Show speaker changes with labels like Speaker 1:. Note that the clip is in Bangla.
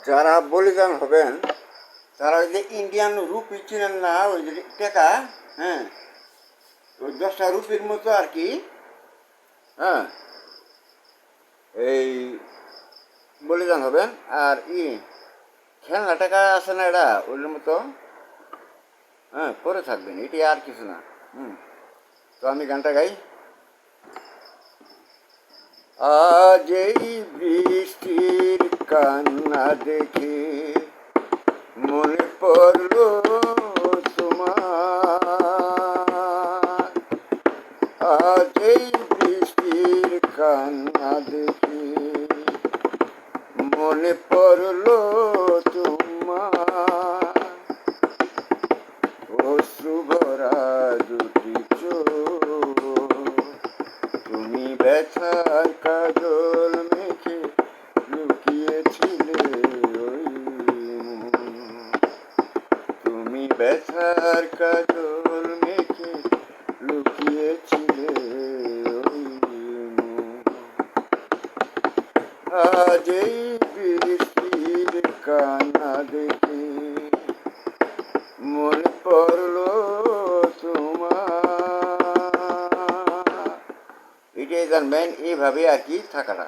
Speaker 1: যারা বলিদান হবেন তারা ওই যে ইন্ডিয়ান রুপি চিনেন না, ওই যে টাকা, হ্যাঁ, ওই 10টা রুপির মতো আর কি, হ্যাঁ, এই বলিদান হবেন। আর খেলনা টাকা আছে না, এটা ওইটার মতো, হ্যাঁ, পরে থাকবেন, এটি আর কিছু না। তো আমি গানটা গাই। আজ এই বৃষ্টির কান্না দেখে মনে পড়লো তোমার, আজ এই বৃষ্টির কান্না দেখে মনে পড়লো তোমার, অশ্রু ভরা দুটি চোখ, তুমি ব্যথার কাজল মেখে লুকিয়েছিলে ওই মুখ, তুমি ব্যথার কাজল মেখে লুকিয়েছিলে ওই মুখ, আজ এই বৃষ্টির কান্না দেখে মনে পড়লো তোমার। এটাই জানবেন, এইভাবে আর কি থাকাটা।